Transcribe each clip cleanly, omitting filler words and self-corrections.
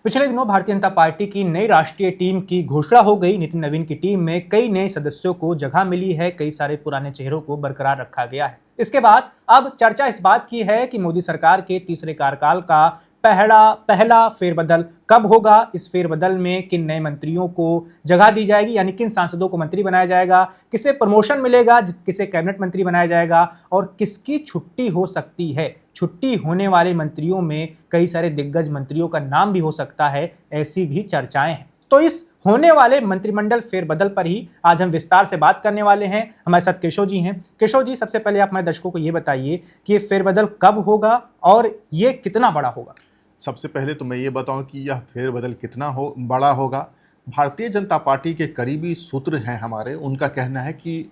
पिछले दिनों भारतीय जनता पार्टी की नई राष्ट्रीय टीम की घोषणा हो गई। नितिन नवीन की टीम में कई नए सदस्यों को जगह मिली है, कई सारे पुराने चेहरों को बरकरार रखा गया है। इसके बाद अब चर्चा इस बात की है कि मोदी सरकार के तीसरे कार्यकाल का पहला फेरबदल कब होगा। इस फेरबदल में किन नए मंत्रियों को जगह दी जाएगी, यानी किन सांसदों को मंत्री बनाया जाएगा, किसे प्रमोशन मिलेगा, किसे कैबिनेट मंत्री बनाया जाएगा और किसकी छुट्टी हो सकती है। छुट्टी होने वाले मंत्रियों में कई सारे दिग्गज मंत्रियों का नाम भी हो सकता है, ऐसी भी चर्चाएं हैं। तो इस होने वाले मंत्रिमंडल फेरबदल पर ही आज हम विस्तार से बात करने वाले हैं। हमारे साथ केशव जी हैं। केशव जी, सबसे पहले आप हमारे दर्शकों को ये बताइए कि ये फेरबदल कब होगा और ये कितना बड़ा होगा। सबसे पहले तो मैं ये बताऊं कि यह फेरबदल कितना बड़ा होगा। भारतीय जनता पार्टी के करीबी सूत्र हैं हमारे, उनका कहना है कि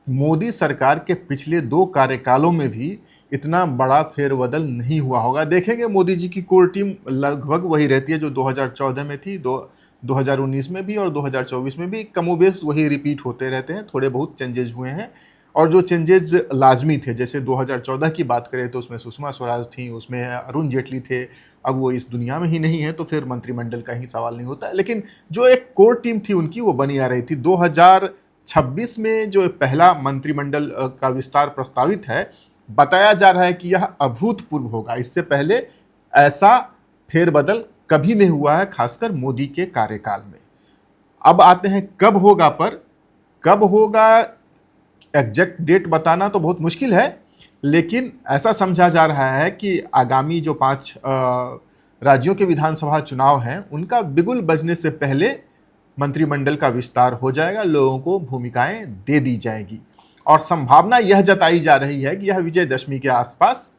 मोदी सरकार के पिछले 2 कार्यकालों में भी इतना बड़ा फेरबदल नहीं हुआ होगा। देखेंगे, मोदी जी की कोर टीम लगभग वही रहती है जो 2014 में थी, 2019 में भी और 2024 में भी कमोबेश वही रिपीट होते रहते हैं। थोड़े बहुत चेंजेस हुए हैं और जो चेंजेस लाजमी थे, जैसे 2014 की बात करें तो उसमें सुषमा स्वराज थी, उसमें अरुण जेटली थे। अब वो इस दुनिया में ही नहीं है तो फिर मंत्रिमंडल का ही सवाल नहीं होता, लेकिन जो एक कोर टीम थी उनकी वो बनी आ रही थी। 2026 में जो पहला मंत्रिमंडल का विस्तार प्रस्तावित है, बताया जा रहा है कि यह अभूतपूर्व होगा। इससे पहले ऐसा फेरबदल कभी नहीं हुआ है, खासकर मोदी के कार्यकाल में। अब आते हैं कब होगा पर। कब होगा एग्जैक्ट डेट बताना तो बहुत मुश्किल है, लेकिन ऐसा समझा जा रहा है कि आगामी जो 5 राज्यों के विधानसभा चुनाव हैं उनका बिगुल बजने से पहले मंत्रिमंडल का विस्तार हो जाएगा, लोगों को भूमिकाएं दे दी जाएगी और संभावना यह जताई जा रही है कि यह विजयदशमी के आसपास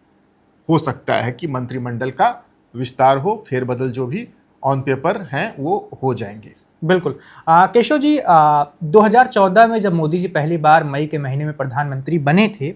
हो सकता है कि मंत्रिमंडल का विस्तार हो, फेरबदल जो भी ऑन पेपर हैं वो हो जाएंगे। बिल्कुल। केशव जी, 2014 में जब मोदी जी पहली बार मई के महीने में प्रधानमंत्री बने थे,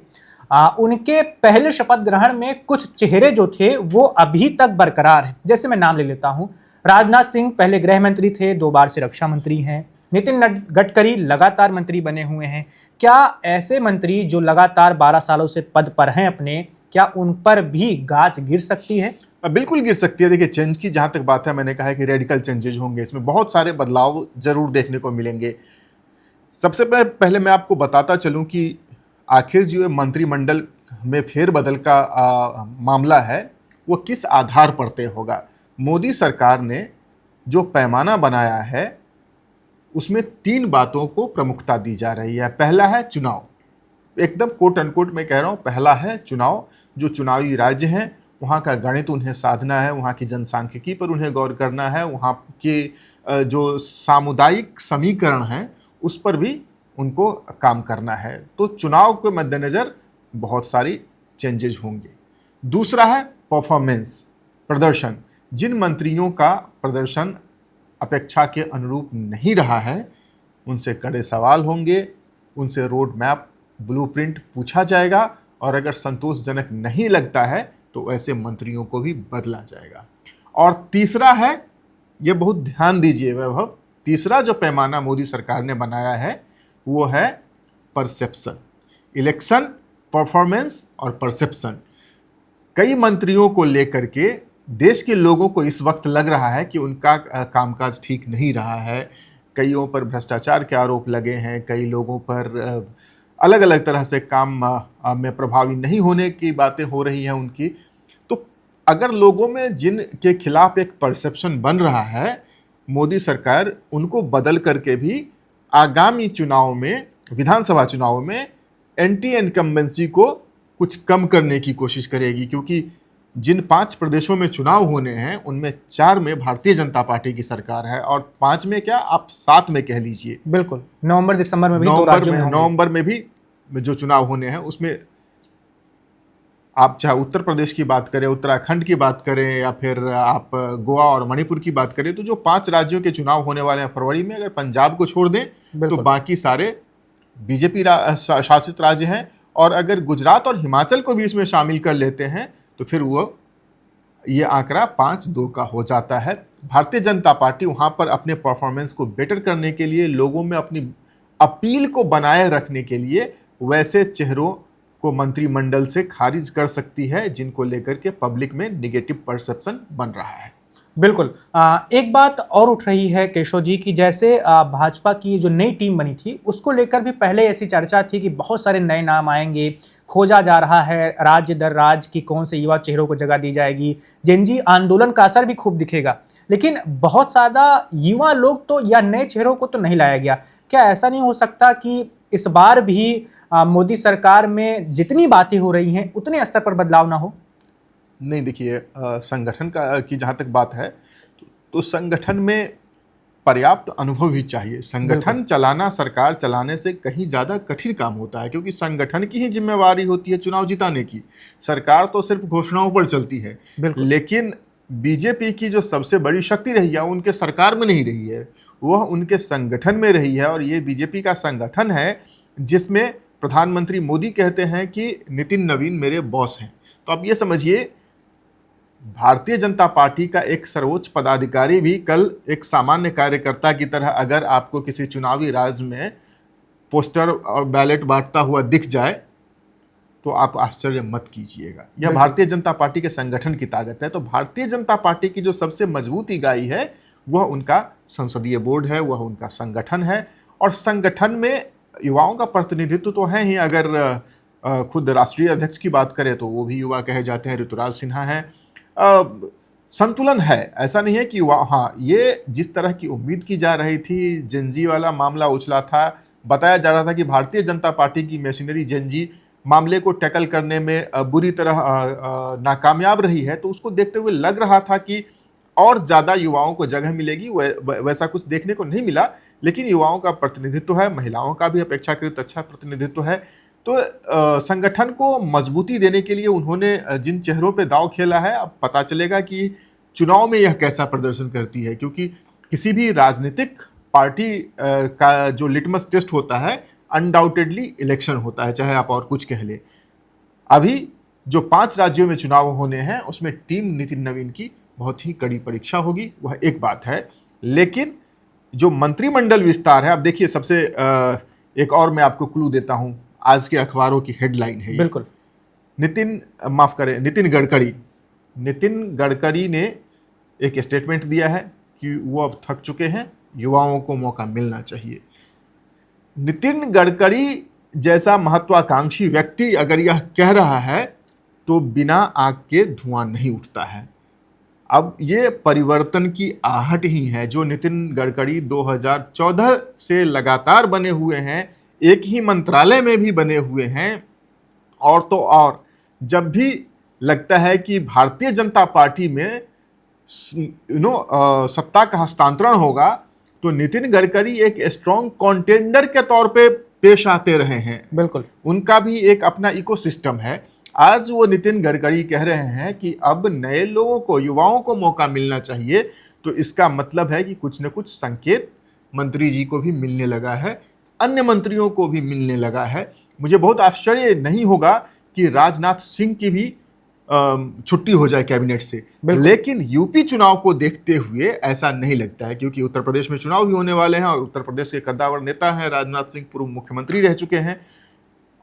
उनके पहले शपथ ग्रहण में कुछ चेहरे जो थे वो अभी तक बरकरार हैं। जैसे मैं नाम ले लेता हूं, राजनाथ सिंह पहले गृह मंत्री थे, 2 बार से रक्षा मंत्री हैं। नितिन गडकरी लगातार मंत्री बने हुए हैं। क्या ऐसे मंत्री जो लगातार 12 सालों से पद पर हैं अपने, क्या उन पर भी गाज गिर सकती है? बिल्कुल गिर सकती है। देखिए, चेंज की जहाँ तक बात है, मैंने कहा है कि रेडिकल चेंजेज होंगे, इसमें बहुत सारे बदलाव जरूर देखने को मिलेंगे। सबसे पहले मैं आपको बताता चलूं कि आखिर जो मंत्रिमंडल में फेरबदल का मामला है वो किस आधार पर तय होगा। मोदी सरकार ने जो पैमाना बनाया है उसमें 3 बातों को प्रमुखता दी जा रही है। पहला है चुनाव, एकदम कोट अनकोट मैं कह रहा हूँ, पहला है चुनाव। जो चुनावी राज्य हैं वहाँ का गणित उन्हें साधना है, वहाँ की जनसांख्यिकी पर उन्हें गौर करना है, वहाँ के जो सामुदायिक समीकरण हैं उस पर भी उनको काम करना है। तो चुनाव के मद्देनज़र बहुत सारी चेंजेज होंगे। दूसरा है परफॉर्मेंस, प्रदर्शन। जिन मंत्रियों का प्रदर्शन अपेक्षा के अनुरूप नहीं रहा है उनसे कड़े सवाल होंगे, उनसे रोड मैप, ब्लूप्रिंट पूछा जाएगा और अगर संतोषजनक नहीं लगता है तो ऐसे मंत्रियों को भी बदला जाएगा। और तीसरा है, ये बहुत ध्यान दीजिए वैभव, तीसरा जो पैमाना मोदी सरकार ने बनाया है वो है परसेप्शन। इलेक्शन, परफॉर्मेंस और परसेप्शन। कई मंत्रियों को लेकर के देश के लोगों को इस वक्त लग रहा है कि उनका कामकाज ठीक नहीं रहा है। कईयों पर भ्रष्टाचार के आरोप लगे हैं, कई लोगों पर अलग अलग तरह से काम में प्रभावी नहीं होने की बातें हो रही हैं उनकी। तो अगर लोगों में जिनके खिलाफ एक परसेप्शन बन रहा है, मोदी सरकार उनको बदल करके भी आगामी चुनाव में, विधानसभा चुनाव में एंटी इनकम्बेंसी को कुछ कम करने की कोशिश करेगी, क्योंकि जिन 5 प्रदेशों में चुनाव होने हैं उनमें 4 में भारतीय जनता पार्टी की सरकार है और 5 में क्या, आप 7 में कह लीजिए। बिल्कुल, नवंबर दिसंबर में भी 2 राज्यों में नवंबर में भी जो चुनाव होने हैं उसमें आप चाहे उत्तर प्रदेश की बात करें, उत्तराखंड की बात करें या फिर आप गोवा और मणिपुर की बात करें, तो जो 5 राज्यों के चुनाव होने वाले हैं फरवरी में, अगर पंजाब को छोड़ दें तो बाकी सारे बीजेपी शासित राज्य हैं। और अगर गुजरात और हिमाचल को भी इसमें शामिल कर लेते हैं तो फिर ये आंकड़ा 5-2 का हो जाता है। भारतीय जनता पार्टी वहाँ पर अपने परफॉर्मेंस को बेटर करने के लिए, लोगों में अपनी अपील को बनाए रखने के लिए वैसे चेहरों को मंत्रिमंडल से खारिज कर सकती है जिनको लेकर के पब्लिक में निगेटिव परसेप्शन बन रहा है। बिल्कुल। एक बात और उठ रही है केशव जी कि जैसे भाजपा की जो नई टीम बनी थी, उसको लेकर भी पहले ऐसी चर्चा थी कि बहुत सारे नए नाम आएँगे, खोजा जा रहा है राज्य दर राज्य कि कौन से युवा चेहरों को जगह दी जाएगी, जेन-ज़ी आंदोलन का असर भी खूब दिखेगा। लेकिन बहुत ज़्यादा युवा लोग तो या नए चेहरों को तो नहीं लाया गया। क्या ऐसा नहीं हो सकता कि इस बार भी मोदी सरकार में जितनी बातें हो रही हैं, उतने स्तर पर बदलाव ना हो? नहीं, देखिए, संगठन का की जहाँ तक बात है, तो संगठन में पर्याप्त अनुभव भी चाहिए। संगठन बिल्कुल। चलाना सरकार चलाने से कहीं ज़्यादा कठिन काम होता है, क्योंकि संगठन की ही जिम्मेवारी होती है चुनाव जिताने की। सरकार तो सिर्फ घोषणाओं पर चलती है। बिल्कुल। लेकिन बीजेपी की जो सबसे बड़ी शक्ति रही है, वो उनके सरकार में नहीं रही है, वह उनके संगठन में रही है। और ये बीजेपी का संगठन है जिसमें प्रधानमंत्री मोदी कहते हैं कि नितिन नवीन मेरे बॉस हैं। तो आप ये समझिए, भारतीय जनता पार्टी का एक सर्वोच्च पदाधिकारी भी कल एक सामान्य कार्यकर्ता की तरह अगर आपको किसी चुनावी राज में पोस्टर और बैलेट बांटता हुआ दिख जाए, तो आप आश्चर्य मत कीजिएगा। यह बिल्कुल। भारतीय जनता पार्टी के संगठन की ताकत है। तो भारतीय जनता पार्टी की जो सबसे मजबूत इकाई है, वह उनका संसदीय बोर्ड है, वह उनका संगठन है। और संगठन में युवाओं का प्रतिनिधित्व तो है ही। अगर खुद राष्ट्रीय अध्यक्ष की बात करें तो वो भी युवा कहे जाते हैं, ऋतुराज सिन्हा हैं। संतुलन है, ऐसा नहीं है कि हाँ, ये जिस तरह की उम्मीद की जा रही थी, जेन-ज़ी वाला मामला उछला था, बताया जा रहा था कि भारतीय जनता पार्टी की मशीनरी जेन-ज़ी मामले को टैकल करने में बुरी तरह नाकामयाब रही है। तो उसको देखते हुए लग रहा था कि और ज़्यादा युवाओं को जगह मिलेगी। वैसा कुछ देखने को नहीं मिला। लेकिन युवाओं का प्रतिनिधित्व है, महिलाओं का भी अपेक्षाकृत अच्छा प्रतिनिधित्व है। तो संगठन को मजबूती देने के लिए उन्होंने जिन चेहरों पे दांव खेला है, अब पता चलेगा कि चुनाव में यह कैसा प्रदर्शन करती है। क्योंकि किसी भी राजनीतिक पार्टी का जो लिटमस टेस्ट होता है, अनडाउटेडली इलेक्शन होता है, चाहे आप और कुछ कह ले। अभी जो 5 राज्यों में चुनाव होने हैं, उसमें टीम नितिन नवीन की बहुत ही कड़ी परीक्षा होगी, वह एक बात है। लेकिन जो मंत्रिमंडल विस्तार है, अब देखिए, सबसे एक और मैं आपको क्लू देता हूं, आज के अखबारों की हेडलाइन है ये। बिल्कुल। नितिन गडकरी ने एक स्टेटमेंट दिया है कि वो अब थक चुके हैं, युवाओं को मौका मिलना चाहिए। नितिन गडकरी जैसा महत्वाकांक्षी व्यक्ति अगर यह कह रहा है, तो बिना आग के धुआं नहीं उठता है। अब ये परिवर्तन की आहट ही है जो नितिन गडकरी 2014 से लगातार बने हुए हैं, एक ही मंत्रालय में भी बने हुए हैं। और तो और, जब भी लगता है कि भारतीय जनता पार्टी में सत्ता का हस्तांतरण होगा, तो नितिन गडकरी एक स्ट्रॉन्ग कंटेंडर के तौर पे पेश आते रहे हैं। बिल्कुल। उनका भी एक अपना इकोसिस्टम है। आज वो नितिन गडकरी कह रहे हैं कि अब नए लोगों को, युवाओं को मौका मिलना चाहिए। तो इसका मतलब है कि कुछ न कुछ संकेत मंत्री जी को भी मिलने लगा है, अन्य मंत्रियों को भी मिलने लगा है। मुझे बहुत आश्चर्य नहीं होगा कि राजनाथ सिंह की भी छुट्टी हो जाए कैबिनेट से। लेकिन यूपी चुनाव को देखते हुए ऐसा नहीं लगता है, क्योंकि उत्तर प्रदेश में चुनाव भी होने वाले हैं और उत्तर प्रदेश के कद्दावर नेता हैं राजनाथ सिंह, पूर्व मुख्यमंत्री रह चुके हैं।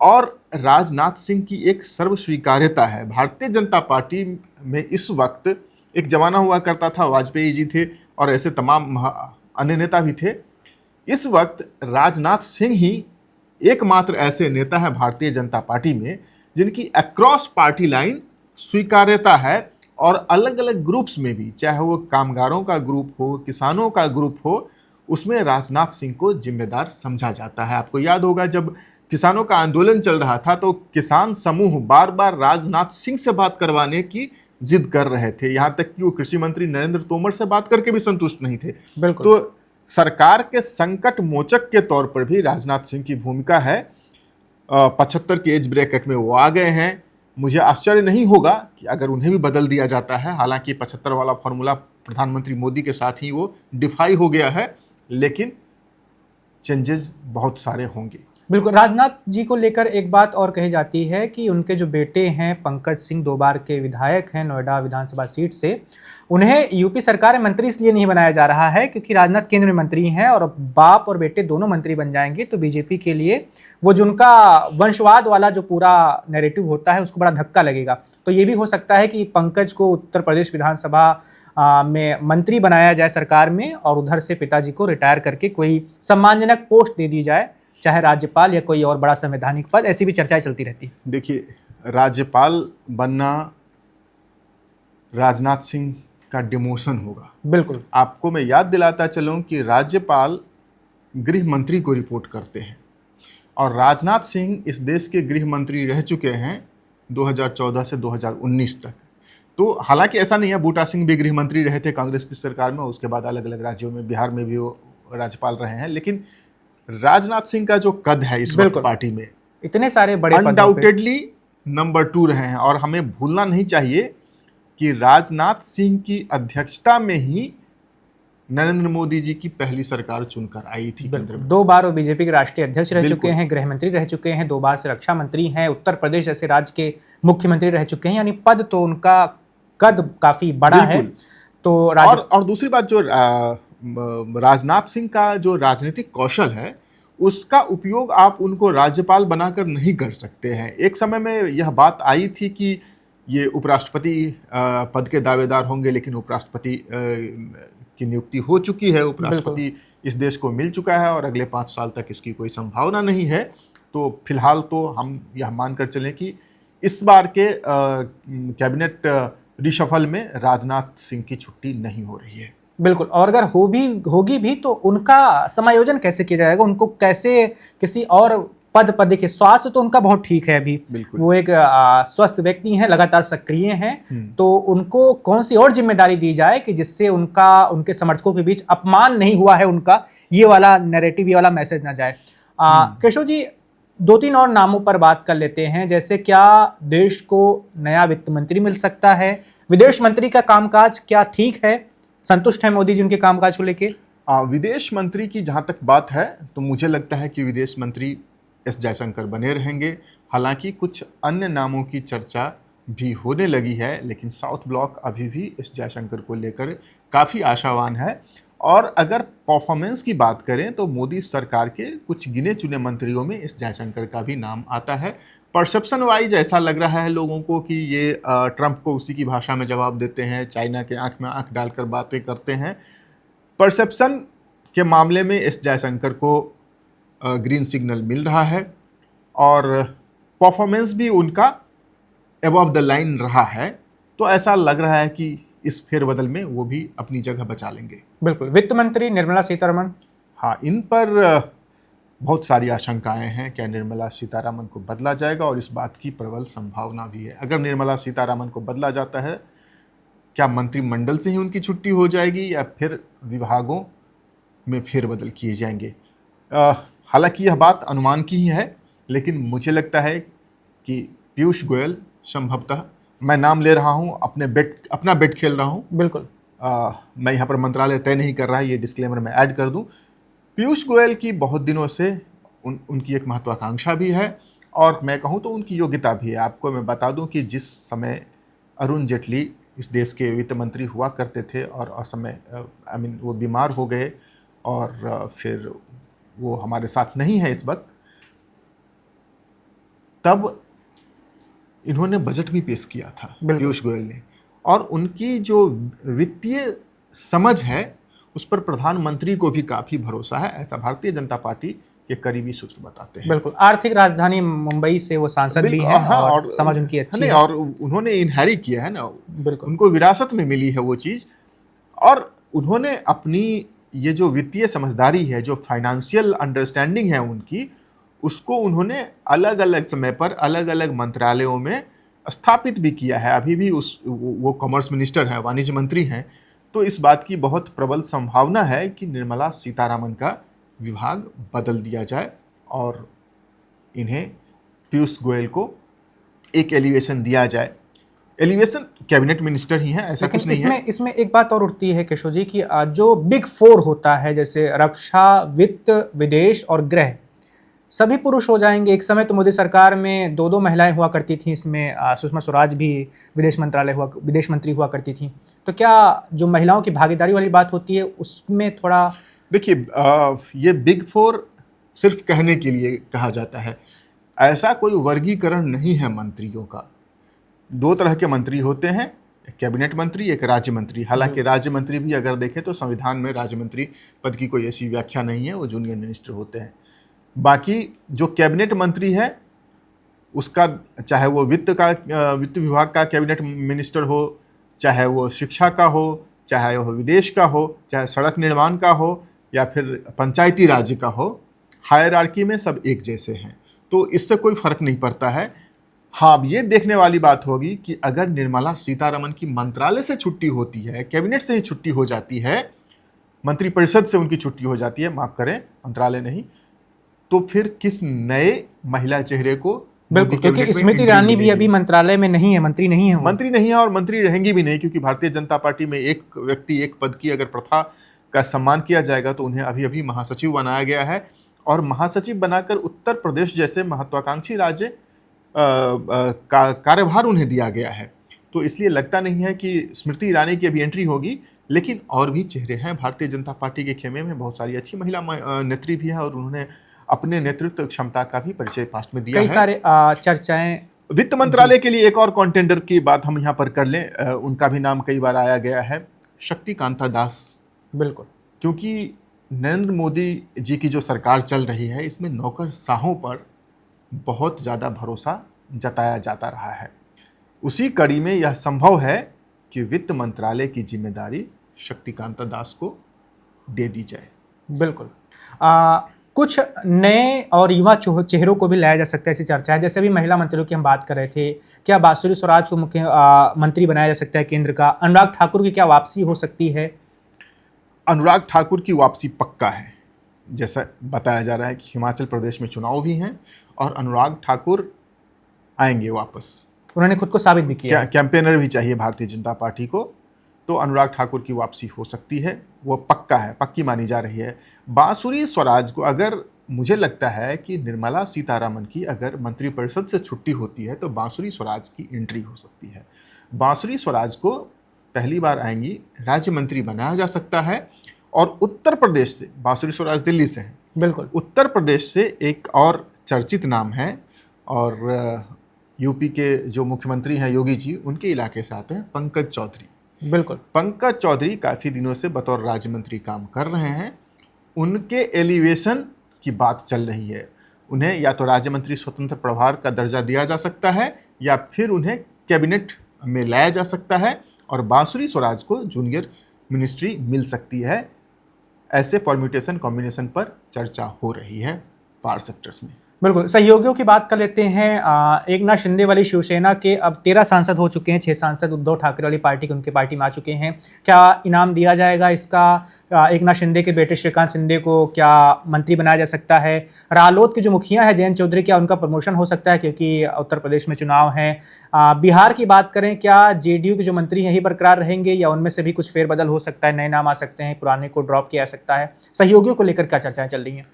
और राजनाथ सिंह की एक सर्वस्वीकार्यता है भारतीय जनता पार्टी में। इस वक्त एक जमाना हुआ करता था, वाजपेयी जी थे और ऐसे तमाम अन्य नेता भी थे। इस वक्त राजनाथ सिंह ही एकमात्र ऐसे नेता हैं भारतीय जनता पार्टी में जिनकी अक्रॉस पार्टी लाइन स्वीकार्यता है। और अलग अलग ग्रुप्स में भी, चाहे वो कामगारों का ग्रुप हो, किसानों का ग्रुप हो, उसमें राजनाथ सिंह को जिम्मेदार समझा जाता है। आपको याद होगा, जब किसानों का आंदोलन चल रहा था तो किसान समूह बार बार राजनाथ सिंह से बात करवाने की जिद कर रहे थे, यहां तक कि वो कृषि मंत्री नरेंद्र तोमर से बात करके भी संतुष्ट नहीं थे। तो सरकार के संकट मोचक के तौर पर भी राजनाथ सिंह की भूमिका है। 75 के एज ब्रैकेट में वो आ गए हैं। मुझे आश्चर्य नहीं होगा कि अगर उन्हें भी बदल दिया जाता है। हालांकि 75 वाला फॉर्मूला प्रधानमंत्री मोदी के साथ ही वो डिफाई हो गया है, लेकिन चेंजेस बहुत सारे होंगे। बिल्कुल। राजनाथ जी को लेकर एक बात और कही जाती है कि उनके जो बेटे हैं पंकज सिंह, 2 बार के विधायक हैं नोएडा विधानसभा सीट से, उन्हें यूपी सरकार में मंत्री इसलिए नहीं बनाया जा रहा है क्योंकि राजनाथ केंद्र में मंत्री हैं और बाप और बेटे दोनों मंत्री बन जाएंगे तो बीजेपी के लिए वो जो उनका वंशवाद वाला जो पूरा नैरेटिव होता है उसको बड़ा धक्का लगेगा। तो ये भी हो सकता है कि पंकज को उत्तर प्रदेश विधानसभा में मंत्री बनाया जाए सरकार में, और उधर से पिताजी को रिटायर करके कोई सम्मानजनक पोस्ट दे दी जाए, चाहे राज्यपाल या कोई और बड़ा संवैधानिक पद। ऐसी भी चर्चाएं चलती रहती है। देखिए, राज्यपाल बनना राजनाथ सिंह का डिमोशन होगा। बिल्कुल। आपको मैं याद दिलाता चलूं कि राज्यपाल गृह मंत्री को रिपोर्ट करते हैं, और राजनाथ सिंह इस देश के गृह मंत्री रह चुके हैं 2014 से 2019 तक। तो हालांकि ऐसा नहीं है, बूटा सिंह भी गृह मंत्री रहे थे कांग्रेस की सरकार में, उसके बाद अलग अलग राज्यों में, बिहार में भी वो राज्यपाल रहे हैं, लेकिन राजनाथ सिंह का जो कद है इस वक्त पार्टी में, इतने सारे बड़े अनडाउटेडली नंबर 2 रहे हैं। और हमें भूलना नहीं चाहिए कि राजनाथ सिंह की अध्यक्षता में ही नरेंद्र मोदी जी की पहली सरकार चुनकर आई थी केंद्र में। 2 बार वो बीजेपी के राष्ट्रीय अध्यक्ष रह चुके हैं, गृह मंत्री रह चुके हैं, 2 बार से रक्षा मंत्री हैं, उत्तर प्रदेश जैसे राज्य के मुख्यमंत्री रह चुके हैं, यानी पद तो उनका कद काफी बड़ा है। तो और दूसरी बात, जो राजनाथ सिंह का जो राजनीतिक कौशल है, उसका उपयोग आप उनको राज्यपाल बनाकर नहीं कर सकते हैं। एक समय में यह बात आई थी कि ये उपराष्ट्रपति पद के दावेदार होंगे, लेकिन उपराष्ट्रपति की नियुक्ति हो चुकी है, उपराष्ट्रपति इस देश को मिल चुका है और अगले 5 साल तक इसकी कोई संभावना नहीं है। तो फिलहाल तो हम यह मानकर चलें कि इस बार के कैबिनेट रिशफल में राजनाथ सिंह की छुट्टी नहीं हो रही है। बिल्कुल। और अगर होगी भी तो उनका समायोजन कैसे किया जाएगा, उनको कैसे किसी और पद देखिए, स्वास्थ्य तो उनका बहुत ठीक है अभी, वो एक स्वस्थ व्यक्ति हैं, लगातार सक्रिय हैं, तो उनको कौन सी और जिम्मेदारी दी जाए कि जिससे उनके समर्थकों के बीच अपमान नहीं हुआ है उनका, ये वाला नैरेटिव, ये वाला मैसेज ना जाए। केशव जी, 2-3 और नामों पर बात कर लेते हैं। जैसे क्या देश को नया वित्त मंत्री मिल सकता है? विदेश मंत्री का कामकाज क्या ठीक है? संतुष्ट है मोदी जी उनके कामकाज को लेके? विदेश मंत्री की जहाँ तक बात है तो मुझे लगता है कि विदेश मंत्री एस जयशंकर बने रहेंगे। हालांकि कुछ अन्य नामों की चर्चा भी होने लगी है, लेकिन साउथ ब्लॉक अभी भी एस जयशंकर को लेकर काफ़ी आशावान है। और अगर परफॉर्मेंस की बात करें तो मोदी सरकार के कुछ गिने चुने मंत्रियों में एस जयशंकर का भी नाम आता है। परसेप्शन वाइज ऐसा लग रहा है लोगों को कि ये ट्रंप को उसी की भाषा में जवाब देते हैं, चाइना के आंख में आंख डालकर बातें करते हैं। परसेप्शन के मामले में एस जयशंकर को ग्रीन सिग्नल मिल रहा है, और परफॉर्मेंस भी उनका अबव द लाइन रहा है। तो ऐसा लग रहा है कि इस फेरबदल में वो भी अपनी जगह बचा लेंगे। बिल्कुल। वित्त मंत्री निर्मला सीतारमण, हाँ, इन पर बहुत सारी आशंकाएं हैं। क्या निर्मला सीतारमण को बदला जाएगा? और इस बात की प्रबल संभावना भी है। अगर निर्मला सीतारमण को बदला जाता है, क्या मंत्रिमंडल से ही उनकी छुट्टी हो जाएगी या फिर विभागों में फेरबदल किए जाएंगे? हालांकि यह बात अनुमान की ही है, लेकिन मुझे लगता है कि पीयूष गोयल संभवतः, मैं नाम ले रहा हूं, अपना बेट खेल रहा हूं। बिल्कुल। मैं यहाँ पर मंत्रालय तय नहीं कर रहा है, ये डिस्क्लेमर मैं ऐड कर दूं। पीयूष गोयल की बहुत दिनों से उनकी एक महत्वाकांक्षा भी है, और मैं कहूँ तो उनकी योग्यता भी है। आपको मैं बता दूं कि जिस समय अरुण जेटली इस देश के वित्त मंत्री हुआ करते थे और असमय वो बीमार हो गए और फिर वो हमारे साथ नहीं है इस वक्त, तब इन्होंने बजट भी पेश किया था पीयूष गोयल ने, और उनकी जो वित्तीय समझ है उस पर प्रधानमंत्री को भी काफ़ी भरोसा है, ऐसा भारतीय जनता पार्टी के करीबी सूत्र बताते हैं। बिल्कुल। आर्थिक राजधानी मुंबई से वो सांसद भी हैं, हाँ, और समझ उनकी अच्छी है। और उन्होंने इनहेरिट किया है ना, बिल्कुल, उनको विरासत में मिली है वो चीज़। और उन्होंने अपनी ये जो वित्तीय समझदारी है, जो फाइनेंशियल अंडरस्टैंडिंग है उनकी, उसको उन्होंने अलग अलग समय पर अलग अलग मंत्रालयों में स्थापित भी किया है। अभी भी वो कॉमर्स मिनिस्टर हैं, वाणिज्य मंत्री हैं। तो इस बात की बहुत प्रबल संभावना है कि निर्मला सीतारमण का विभाग बदल दिया जाए और इन्हें पीयूष गोयल को एक एलिवेशन दिया जाए। एलिवेशन, कैबिनेट मिनिस्टर ही हैं, ऐसा कुछ नहीं है। इसमें एक बात और उठती है केशव जी कि जो बिग 4 होता है, जैसे रक्षा, वित्त, विदेश और गृह, सभी पुरुष हो जाएंगे। एक समय तो मोदी सरकार में 2 महिलाएं हुआ करती थी, इसमें सुषमा स्वराज भी विदेश मंत्री हुआ करती थी। तो क्या जो महिलाओं की भागीदारी वाली बात होती है उसमें थोड़ा, देखिए, ये बिग 4 सिर्फ कहने के लिए कहा जाता है, ऐसा कोई वर्गीकरण नहीं है मंत्रियों का। 2 तरह के मंत्री होते हैं, एक कैबिनेट मंत्री, एक राज्य मंत्री। हालांकि राज्य मंत्री भी अगर देखें तो संविधान में राज्य मंत्री पद की कोई ऐसी व्याख्या नहीं है, वो जूनियर मिनिस्टर होते हैं। बाकी जो कैबिनेट मंत्री है उसका, चाहे वो वित्त विभाग का कैबिनेट मिनिस्टर हो, चाहे वो शिक्षा का हो, चाहे वो विदेश का हो, चाहे सड़क निर्माण का हो, या फिर पंचायती राज का हो, हायरार्की में सब एक जैसे हैं, तो इससे कोई फर्क नहीं पड़ता है। हाँ, अब ये देखने वाली बात होगी कि अगर निर्मला सीतारमण की मंत्रालय से छुट्टी होती है, कैबिनेट से ही छुट्टी हो जाती है, मंत्रिपरिषद से उनकी छुट्टी हो जाती है, माफ करें मंत्रालय नहीं, तो फिर किस नए महिला चेहरे को बिल्कुल, क्योंकि स्मृति ईरानी भी अभी मंत्रालय में नहीं है, मंत्री नहीं है, मंत्री नहीं है और मंत्री रहेंगी भी नहीं, क्योंकि भारतीय जनता पार्टी में एक व्यक्ति एक पद की अगर प्रथा का सम्मान किया जाएगा तो उन्हें अभी अभी महासचिव बनाया गया है, और महासचिव बनाकर उत्तर प्रदेश जैसे महत्वाकांक्षी राज्य का कार्यभार उन्हें दिया गया है। तो इसलिए लगता नहीं है कि स्मृति ईरानी की अभी एंट्री होगी, लेकिन और भी चेहरे हैं भारतीय जनता पार्टी के खेमे में। बहुत सारी अच्छी महिला नेत्री भी हैं और उन्होंने अपने नेतृत्व क्षमता का भी परिचय पास्ट में दिया है। कई सारे चर्चाएं वित्त मंत्रालय के लिए एक और कॉन्टेंडर की बात हम यहाँ पर कर लें, उनका भी नाम कई बार आया गया है, शक्तिकांता दास। बिल्कुल, क्योंकि नरेंद्र मोदी जी की जो सरकार चल रही है, इसमें नौकरशाहों पर बहुत ज़्यादा भरोसा जताया जाता रहा है। उसी कड़ी में यह संभव है कि वित्त मंत्रालय की जिम्मेदारी शक्तिकांता दास को दे दी जाए। बिल्कुल, कुछ नए और युवा चेहरों को भी लाया जा सकता है, ऐसी चर्चा है। जैसे अभी महिला मंत्रियों की हम बात कर रहे थे, क्या बांसुरी स्वराज को मुख्य मंत्री बनाया जा सकता है केंद्र का? अनुराग ठाकुर की क्या वापसी हो सकती है? अनुराग ठाकुर की वापसी पक्का है। जैसा बताया जा रहा है कि हिमाचल प्रदेश में चुनाव भी हैं और अनुराग ठाकुर आएंगे वापस। उन्होंने खुद को साबित भी किया है। कैंपेनर भी चाहिए भारतीय जनता पार्टी को, तो अनुराग ठाकुर की वापसी हो सकती है, वो पक्का है, पक्की मानी जा रही है। बांसुरी स्वराज को, अगर मुझे लगता है कि निर्मला सीतारमण की अगर मंत्रिपरिषद से छुट्टी होती है तो बांसुरी स्वराज की एंट्री हो सकती है। बांसुरी स्वराज को पहली बार आएंगी, राज्य मंत्री बनाया जा सकता है। और उत्तर प्रदेश से, बांसुरी स्वराज दिल्ली से हैं, बिल्कुल, उत्तर प्रदेश से एक और चर्चित नाम है, और यूपी के जो मुख्यमंत्री हैं योगी जी, उनके इलाके से आते हैं, पंकज चौधरी। बिल्कुल, पंकज चौधरी काफ़ी दिनों से बतौर राज्य मंत्री काम कर रहे हैं। उनके एलिवेशन की बात चल रही है। उन्हें या तो राज्य मंत्री स्वतंत्र प्रभार का दर्जा दिया जा सकता है, या फिर उन्हें कैबिनेट में लाया जा सकता है और बांसुरी स्वराज को जूनियर मिनिस्ट्री मिल सकती है। ऐसे परम्यूटेशन कॉम्बिनेशन पर चर्चा हो रही है पावर सेक्टर्स में। बिल्कुल। सहयोगियों की बात कर लेते हैं। एकनाथ शिंदे वाली शिवसेना के अब 13 सांसद हो चुके हैं, 6 सांसद उद्धव ठाकरे वाली पार्टी के उनके पार्टी में आ चुके हैं। क्या इनाम दिया जाएगा इसका? एकनाथ शिंदे के बेटे श्रीकांत शिंदे को क्या मंत्री बनाया जा सकता है? रालोद के जो मुखिया है जयंत चौधरी, क्या उनका प्रमोशन हो सकता है क्योंकि उत्तर प्रदेश में चुनाव है? बिहार की बात करें, क्या जेडीयू के जो मंत्री हैं यही बरकरार रहेंगे या उनमें से भी कुछ फेरबदल हो सकता है, नए नाम आ सकते हैं, पुराने को ड्रॉप किया जा सकता है? सहयोगियों को लेकर क्या चर्चाएं चल रही हैं?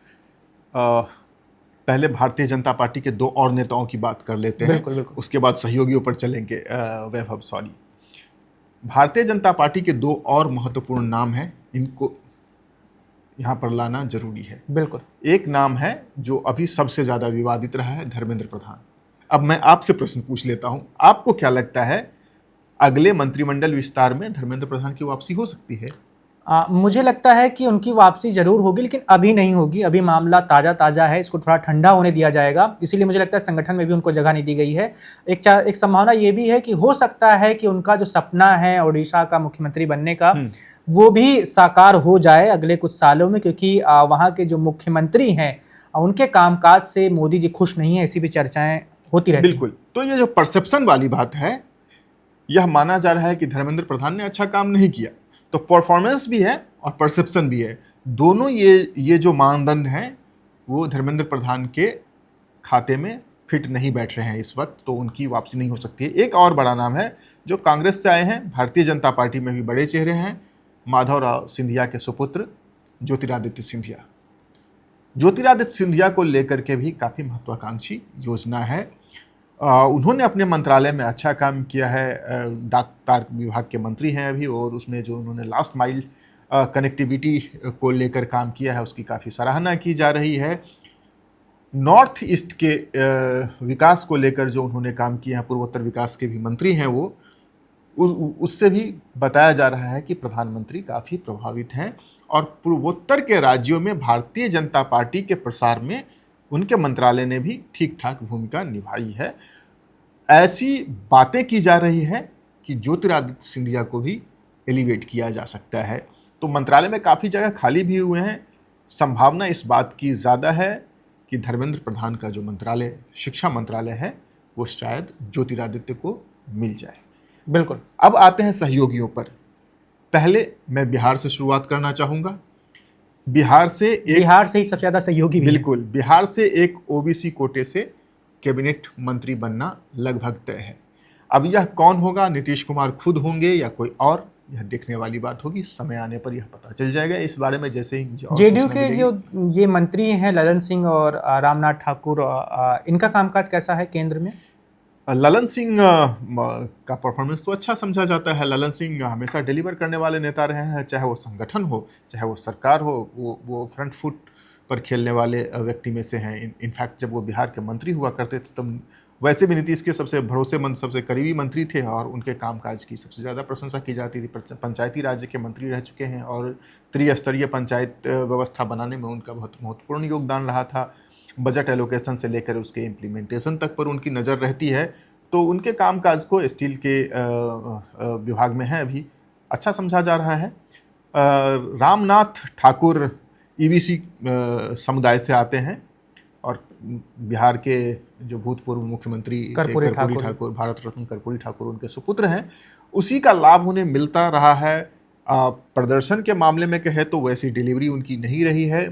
पहले भारतीय जनता पार्टी के 2 और नेताओं की बात कर लेते हैं। बिल्कुल, बिल्कुल। उसके बाद सहयोगियों पर चलेंगे। वैभव, सॉरी, भारतीय जनता पार्टी के 2 और महत्वपूर्ण नाम हैं, इनको यहाँ पर लाना जरूरी है। बिल्कुल। एक नाम है जो अभी सबसे ज़्यादा विवादित रहा है, धर्मेंद्र प्रधान। अब मैं आपसे प्रश्न पूछ लेता हूँ, आपको क्या लगता है अगले मंत्रिमंडल विस्तार में धर्मेंद्र प्रधान की वापसी हो सकती है? मुझे लगता है कि उनकी वापसी जरूर होगी, लेकिन अभी नहीं होगी। अभी मामला ताज़ा है, इसको थोड़ा ठंडा होने दिया जाएगा। इसीलिए मुझे लगता है संगठन में भी उनको जगह नहीं दी गई है। एक संभावना ये भी है कि हो सकता है कि उनका जो सपना है ओडिशा का मुख्यमंत्री बनने का, वो भी साकार हो जाए अगले कुछ सालों में, क्योंकि वहाँ के जो मुख्यमंत्री हैं उनके कामकाज से मोदी जी खुश नहीं है। ऐसी भी चर्चाएं होती रहती हैं। बिल्कुल। तो ये जो परसेप्शन वाली बात है, यह माना जा रहा है कि धर्मेंद्र प्रधान ने अच्छा काम नहीं किया, तो परफॉर्मेंस भी है और परसेप्शन भी है। दोनों ये जो मानदंड हैं वो धर्मेंद्र प्रधान के खाते में फिट नहीं बैठ रहे हैं इस वक्त, तो उनकी वापसी नहीं हो सकती है। एक और बड़ा नाम है जो कांग्रेस से आए हैं, भारतीय जनता पार्टी में भी बड़े चेहरे हैं, माधवराव सिंधिया के सुपुत्र ज्योतिरादित्य सिंधिया। ज्योतिरादित्य सिंधिया को लेकर के भी काफ़ी महत्वाकांक्षी योजना है। उन्होंने अपने मंत्रालय में अच्छा काम किया है। डाक तार विभाग के मंत्री हैं अभी, और उसमें जो उन्होंने लास्ट माइल कनेक्टिविटी को लेकर काम किया है उसकी काफ़ी सराहना की जा रही है। नॉर्थ ईस्ट के विकास को लेकर जो उन्होंने काम किया है, पूर्वोत्तर विकास के भी मंत्री हैं वो, उससे भी बताया जा रहा है कि प्रधानमंत्री काफ़ी प्रभावित हैं और पूर्वोत्तर के राज्यों में भारतीय जनता पार्टी के प्रसार में उनके मंत्रालय ने भी ठीक ठाक भूमिका निभाई है। ऐसी बातें की जा रही है कि ज्योतिरादित्य सिंधिया को भी एलिवेट किया जा सकता है। तो मंत्रालय में काफ़ी जगह खाली भी हुए हैं। संभावना इस बात की ज़्यादा है कि धर्मेंद्र प्रधान का जो मंत्रालय, शिक्षा मंत्रालय है, वो शायद ज्योतिरादित्य को मिल जाए। बिल्कुल। अब आते हैं सहयोगियों पर। पहले मैं बिहार से शुरुआत करना चाहूँगा। बिहार से ही सबसे ज़्यादा सहयोगी भी है। बिल्कुल, बिहार से एक ओबीसी कोटे से कैबिनेट मंत्री बनना लगभग तय है। अब यह कौन होगा, नीतीश कुमार खुद होंगे या कोई और, यह देखने वाली बात होगी। समय आने पर यह पता चल जाएगा। इस बारे में जैसे ही मुझे और जेडीयू सूचना के मिलेगी। जो ये मंत्री हैं ललन सिंह और रामनाथ ठाकुर, इनका कामकाज कैसा है केंद्र में? ललन सिंह का परफॉर्मेंस तो अच्छा समझा जाता है। ललन सिंह हमेशा डिलीवर करने वाले नेता रहे हैं, चाहे वो संगठन हो, चाहे वो सरकार हो। वो फ्रंट फुट पर खेलने वाले व्यक्ति में से हैं। इनफैक्ट जब वो बिहार के मंत्री हुआ करते थे तब वैसे भी नीतीश के सबसे भरोसेमंद, सबसे करीबी मंत्री थे और उनके कामकाज की सबसे ज़्यादा प्रशंसा की जाती थी। पंचायती राज्य के मंत्री रह चुके हैं और त्रिस्तरीय पंचायत व्यवस्था बनाने में उनका बहुत महत्वपूर्ण योगदान रहा था। बजट एलोकेशन से लेकर उसके इम्प्लीमेंटेशन तक पर उनकी नज़र रहती है। तो उनके कामकाज को स्टील के विभाग में है अभी अच्छा समझा जा रहा है। रामनाथ ठाकुर ईबीसी समुदाय से आते हैं और बिहार के जो भूतपूर्व मुख्यमंत्री कर्पूरी ठाकुर, भारत रत्न कर्पूरी ठाकुर उनके सुपुत्र हैं। उसी का लाभ उन्हें मिलता रहा है। प्रदर्शन के मामले में कहे तो वैसी डिलीवरी उनकी नहीं रही है,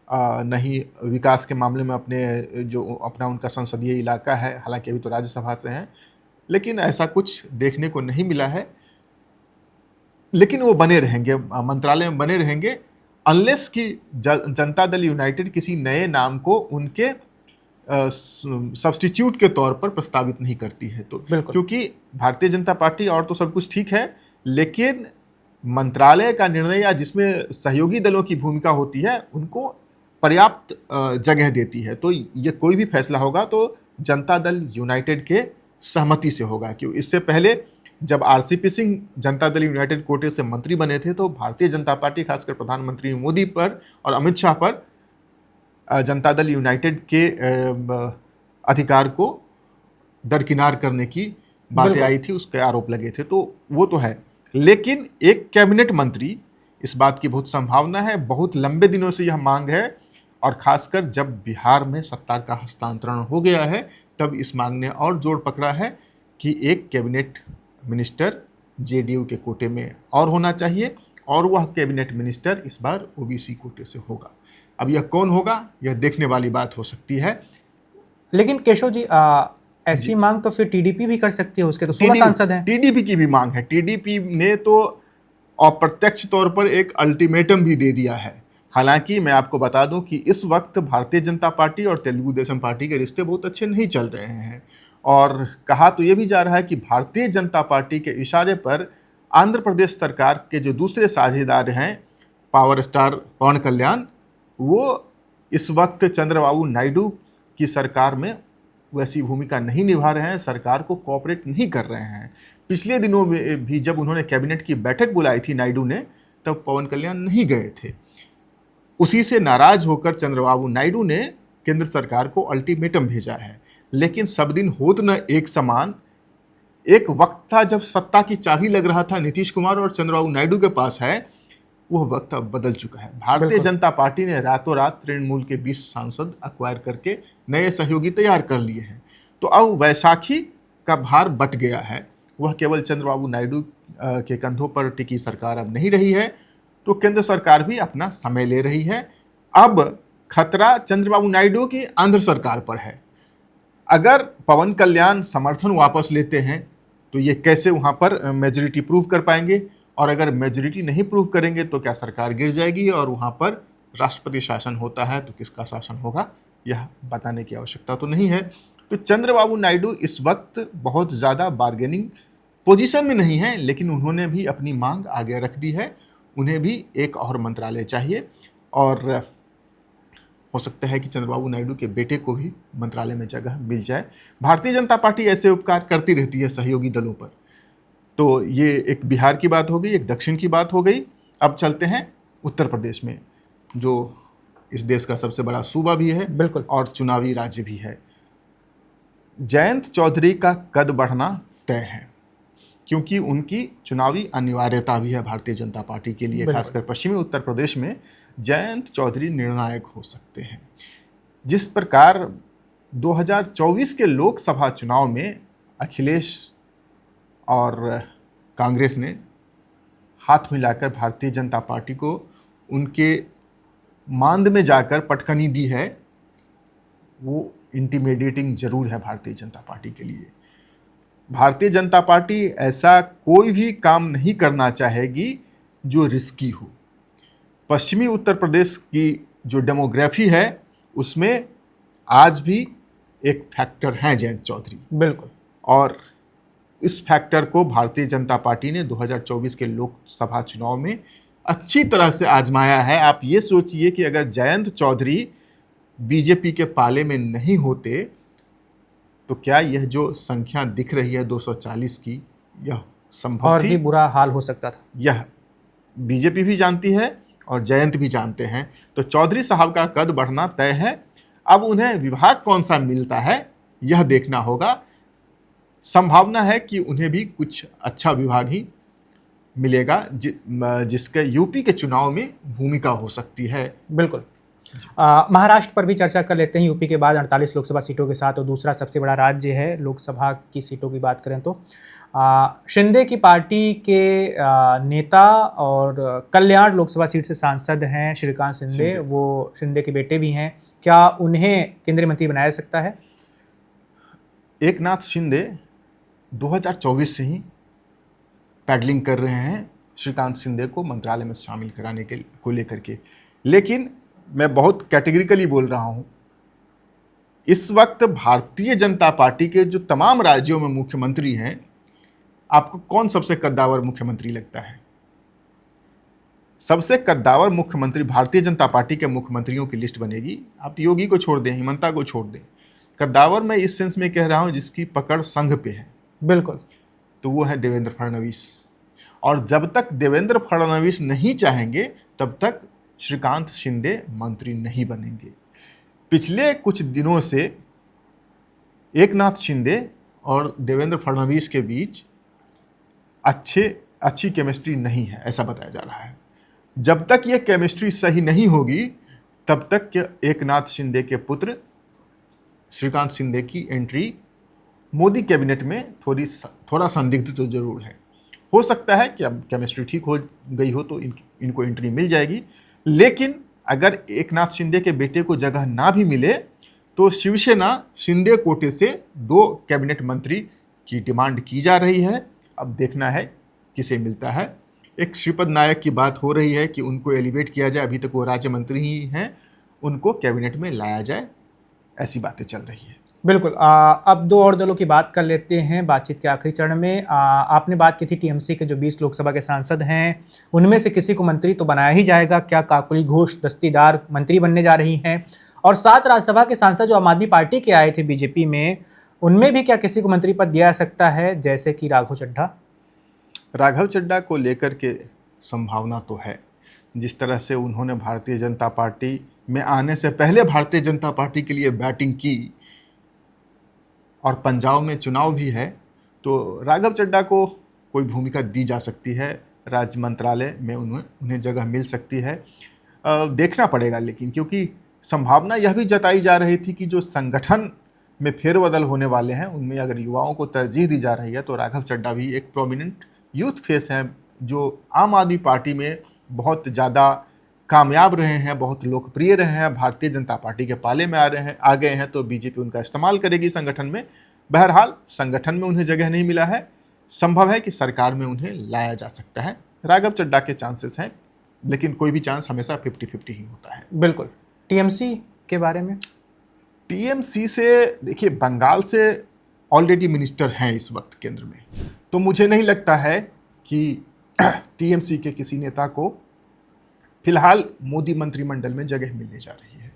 नहीं विकास के मामले में अपना उनका संसदीय इलाका है, हालांकि अभी तो राज्यसभा से हैं, लेकिन ऐसा कुछ देखने को नहीं मिला है। लेकिन वो बने रहेंगे, मंत्रालय में बने रहेंगे, अनलेस कि जनता दल यूनाइटेड किसी नए नाम को उनके सब्स्टिट्यूट के तौर पर प्रस्तावित नहीं करती है। तो क्योंकि भारतीय जनता पार्टी और तो सब कुछ ठीक है, लेकिन मंत्रालय का निर्णय या जिसमें सहयोगी दलों की भूमिका होती है उनको पर्याप्त जगह देती है। तो ये कोई भी फैसला होगा तो जनता दल यूनाइटेड के सहमति से होगा। क्यों, इससे पहले जब आरसीपी सिंह जनता दल यूनाइटेड कोटे से मंत्री बने थे तो भारतीय जनता पार्टी, खासकर प्रधानमंत्री मोदी पर और अमित शाह पर जनता दल यूनाइटेड के अधिकार को दरकिनार करने की बातें आई थी, उसके आरोप लगे थे। तो वो तो है, लेकिन एक कैबिनेट मंत्री, इस बात की बहुत संभावना है। बहुत लंबे दिनों से यह मांग है और खासकर जब बिहार में सत्ता का हस्तांतरण हो गया है तब इस मांग ने और जोर पकड़ा है कि एक कैबिनेट मिनिस्टर जेडीयू के कोटे में और होना चाहिए और वह कैबिनेट मिनिस्टर इस बार ओबीसी कोटे से होगा। अब यह कौन होगा, यह देखने वाली बात हो सकती है। लेकिन केशव जी, ऐसी मांग तो फिर टीडीपी भी कर सकती है, उसके तो 16 सांसद हैं। टीडीपी की भी मांग है। टीडीपी ने तो अप्रत्यक्ष तौर पर एक अल्टीमेटम भी दे दिया है। हालांकि मैं आपको बता दूं कि इस वक्त भारतीय जनता पार्टी और तेलुगु देशम पार्टी के रिश्ते बहुत अच्छे नहीं चल रहे हैं और कहा तो ये भी जा रहा है कि भारतीय जनता पार्टी के इशारे पर आंध्र प्रदेश सरकार के जो दूसरे साझेदार हैं, पावर स्टार पवन कल्याण, वो इस वक्त चंद्रबाबू नायडू की सरकार में वैसी भूमिका नहीं निभा रहे हैं, सरकार को कोऑपरेट नहीं कर रहे हैं। पिछले दिनों में भी जब उन्होंने कैबिनेट की बैठक बुलाई थी नायडू ने, तब पवन कल्याण नहीं गए थे। उसी से नाराज होकर चंद्रबाबू नायडू ने केंद्र सरकार को अल्टीमेटम भेजा है। लेकिन सब दिन होत न एक समान। एक वक्त था जब सत्ता की चाबी लग रहा था नीतीश कुमार और चंद्रबाबू नायडू के पास है, वह वक्त अब बदल चुका है। भारतीय जनता पार्टी ने रातों रात तृणमूल के 20 सांसद अक्वायर करके नए सहयोगी तैयार कर लिए हैं। तो अब वैशाखी का भार बट गया है, वह केवल चंद्रबाबू नायडू के कंधों पर टिकी सरकार अब नहीं रही है। तो केंद्र सरकार भी अपना समय ले रही है। अब खतरा चंद्रबाबू नायडू की आंध्र सरकार पर है। अगर पवन कल्याण समर्थन वापस लेते हैं तो ये कैसे वहाँ पर मेजॉरिटी प्रूव कर पाएंगे, और अगर मेजॉरिटी नहीं प्रूव करेंगे तो क्या सरकार गिर जाएगी और वहाँ पर राष्ट्रपति शासन होता है तो किसका शासन होगा, यह बताने की आवश्यकता तो नहीं है। तो चंद्रबाबू नायडू इस वक्त बहुत ज़्यादा बार्गेनिंग पोजीशन में नहीं है, लेकिन उन्होंने भी अपनी मांग आगे रख दी है। उन्हें भी एक और मंत्रालय चाहिए और हो सकता है कि चंद्रबाबू नायडू के बेटे को भी मंत्रालय में जगह मिल जाए। भारतीय जनता पार्टी ऐसे उपकार करती रहती है सहयोगी दलों पर। तो ये एक बिहार की बात हो गई, एक दक्षिण की बात हो गई। अब चलते हैं उत्तर प्रदेश में, जो इस देश का सबसे बड़ा सूबा भी है बिल्कुल। और चुनावी राज्य भी है। जयंत चौधरी का कद बढ़ना तय है, क्योंकि उनकी चुनावी अनिवार्यता भी है भारतीय जनता पार्टी के लिए। बिल्कुल। खासकर पश्चिमी उत्तर प्रदेश में जयंत चौधरी निर्णायक हो सकते हैं। जिस प्रकार 2024 के लोकसभा चुनाव में अखिलेश और कांग्रेस ने हाथ मिलाकर भारतीय जनता पार्टी को उनके मांद में जाकर पटकनी दी है, वो इंटिमिडेटिंग जरूर है भारतीय जनता पार्टी के लिए। भारतीय जनता पार्टी ऐसा कोई भी काम नहीं करना चाहेगी जो रिस्की हो। पश्चिमी उत्तर प्रदेश की जो डेमोग्राफी है उसमें आज भी एक फैक्टर है जयंत चौधरी। बिल्कुल। और इस फैक्टर को भारतीय जनता पार्टी ने 2024 के लोकसभा चुनाव में अच्छी तरह से आजमाया है। आप ये सोचिए कि अगर जयंत चौधरी बीजेपी के पाले में नहीं होते तो क्या यह जो संख्या दिख रही है 240 की, यह संभव और थी? भी बुरा हाल हो सकता था। यह बीजेपी भी जानती है और जयंत भी जानते हैं। तो चौधरी साहब का कद बढ़ना तय है। अब उन्हें विभाग कौन सा मिलता है यह देखना होगा। संभावना है कि उन्हें भी कुछ अच्छा विभाग ही मिलेगा जिसके यूपी के चुनाव में भूमिका हो सकती है। बिल्कुल। महाराष्ट्र पर भी चर्चा कर लेते हैं। यूपी के बाद 48 लोकसभा सीटों के साथ और दूसरा सबसे बड़ा राज्य है लोकसभा की सीटों की बात करें तो। शिंदे की पार्टी के नेता और कल्याण लोकसभा सीट से सांसद हैं श्रीकांत शिंदे, वो शिंदे के बेटे भी हैं। क्या उन्हें केंद्रीय मंत्री बनाया सकता है? एकनाथ शिंदे 2024 से ही पैडलिंग कर रहे हैं श्रीकांत शिंदे को मंत्रालय में शामिल कराने को लेकर के। लेकिन मैं बहुत कैटेगरिकली बोल रहा हूं, इस वक्त भारतीय जनता पार्टी के जो तमाम राज्यों में मुख्यमंत्री हैं, आपको कौन सबसे कद्दावर मुख्यमंत्री लगता है? सबसे कद्दावर मुख्यमंत्री भारतीय जनता पार्टी के मुख्यमंत्रियों की लिस्ट बनेगी। आप योगी को छोड़ दें, हिमंता को छोड़ दें, कद्दावर मैं इस सेंस में कह रहा हूं जिसकी पकड़ संघ पे है। बिल्कुल। तो वो है देवेंद्र फडणवीस। और जब तक देवेंद्र फडणवीस नहीं चाहेंगे तब तक श्रीकांत शिंदे मंत्री नहीं बनेंगे। पिछले कुछ दिनों से एकनाथ शिंदे और देवेंद्र फडणवीस के बीच अच्छी केमिस्ट्री नहीं है, ऐसा बताया जा रहा है। जब तक ये केमिस्ट्री सही नहीं होगी तब तक एकनाथ शिंदे के पुत्र श्रीकांत शिंदे की एंट्री मोदी कैबिनेट में थोड़ा संदिग्ध तो जरूर है। हो सकता है कि अब केमिस्ट्री ठीक हो गई हो तो इनको एंट्री मिल जाएगी। लेकिन अगर एकनाथ शिंदे के बेटे को जगह ना भी मिले तो शिवसेना शिंदे कोटे से 2 कैबिनेट मंत्री की डिमांड की जा रही है। अब देखना है किसे मिलता है। एक श्रीपद नायक की बात हो रही है कि उनको एलिवेट किया जाए, अभी तक वो राज्य मंत्री ही हैं, उनको कैबिनेट में लाया जाए, ऐसी बातें चल रही है। बिल्कुल। अब 2 और दलों की बात कर लेते हैं बातचीत के आखिरी चरण में। आपने बात की थी टीएमसी के जो 20 लोकसभा के सांसद हैं उनमें से किसी को मंत्री तो बनाया ही जाएगा। क्या काकुली घोष दस्तीदार मंत्री बनने जा रही हैं? और 7 राज्यसभा के सांसद जो आम आदमी पार्टी के आए थे बीजेपी में, उनमें भी क्या किसी को मंत्री पद दिया जा सकता है, जैसे कि राघव चड्ढा? राघव चड्ढा को लेकर के संभावना तो है। जिस तरह से उन्होंने भारतीय जनता पार्टी में आने से पहले भारतीय जनता पार्टी के लिए बैटिंग की और पंजाब में चुनाव भी है, तो राघव चड्ढा को कोई भूमिका दी जा सकती है। राज्य मंत्रालय में उन्हें जगह मिल सकती है। देखना पड़ेगा लेकिन, क्योंकि संभावना यह भी जताई जा रही थी कि जो संगठन में फेरबदल होने वाले हैं उनमें अगर युवाओं को तरजीह दी जा रही है तो राघव चड्ढा भी एक प्रोमिनेंट यूथ फेस हैं जो आम आदमी पार्टी में बहुत ज़्यादा कामयाब रहे हैं, बहुत लोकप्रिय रहे हैं, भारतीय जनता पार्टी के पाले में आ गए हैं, तो बीजेपी उनका इस्तेमाल करेगी संगठन में। बहरहाल संगठन में उन्हें जगह नहीं मिला है, संभव है कि सरकार में उन्हें लाया जा सकता है। राघव चड्ढा के चांसेस हैं, लेकिन कोई भी चांस हमेशा 50-50 ही होता है। बिल्कुल। टीएमसी के बारे में? टीएमसी से देखिए, बंगाल से ऑलरेडी मिनिस्टर हैं इस वक्त केंद्र में, तो मुझे नहीं लगता है कि टीएमसी के किसी नेता को फिलहाल मोदी मंत्रिमंडल में जगह मिलने जा रही है।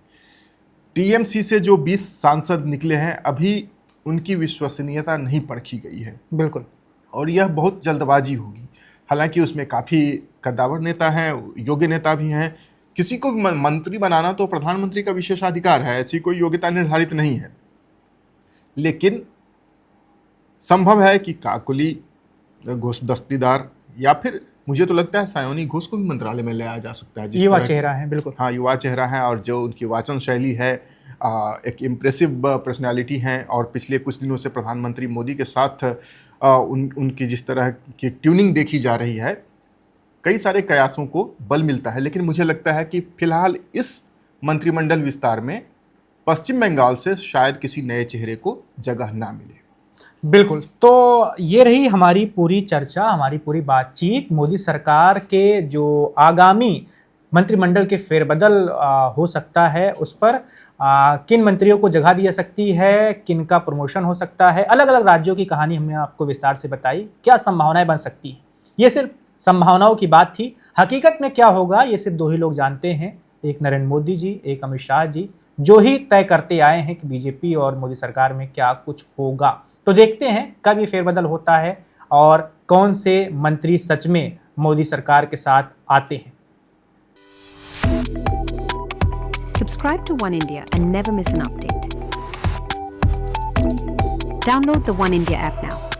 टीएमसी से जो 20 सांसद निकले हैं, अभी उनकी विश्वसनीयता नहीं परखी गई है। बिल्कुल। और यह बहुत जल्दबाजी होगी। हालांकि उसमें काफ़ी कद्दावर नेता हैं, योग्य नेता भी हैं। किसी को भी मंत्री बनाना तो प्रधानमंत्री का विशेषाधिकार है, ऐसी कोई योग्यता निर्धारित नहीं है। लेकिन संभव है कि काकुली, घूस दस्तीदार, या फिर मुझे तो लगता है सायोनी घोष को भी मंत्रालय में लाया जा सकता है। जिस युवा तरह चेहरा है, बिल्कुल। हाँ, युवा चेहरा है और जो उनकी वाचन शैली है, एक इम्प्रेसिव पर्सनालिटी हैं, और पिछले कुछ दिनों से प्रधानमंत्री मोदी के साथ उनकी जिस तरह की ट्यूनिंग देखी जा रही है, कई सारे कयासों को बल मिलता है। लेकिन मुझे लगता है कि फिलहाल इस मंत्रिमंडल विस्तार में पश्चिम बंगाल से शायद किसी नए चेहरे को जगह ना मिले। बिल्कुल। तो ये रही हमारी पूरी चर्चा, हमारी पूरी बातचीत मोदी सरकार के जो आगामी मंत्रिमंडल के फेरबदल हो सकता है उस पर, किन मंत्रियों को जगह दी जा सकती है, किन का प्रमोशन हो सकता है, अलग अलग राज्यों की कहानी हमने आपको विस्तार से बताई, क्या संभावनाएं बन सकती हैं। ये सिर्फ संभावनाओं की बात थी। हकीकत में क्या होगा ये सिर्फ दो ही लोग जानते हैं, एक नरेंद्र मोदी जी, एक अमित शाह जी, जो ही तय करते आए हैं कि बीजेपी और मोदी सरकार में क्या कुछ होगा। तो देखते हैं कब ये फेरबदल होता है और कौन से मंत्री सच में मोदी सरकार के साथ आते हैं। Subscribe to One India and never miss an update. Download the One India app now.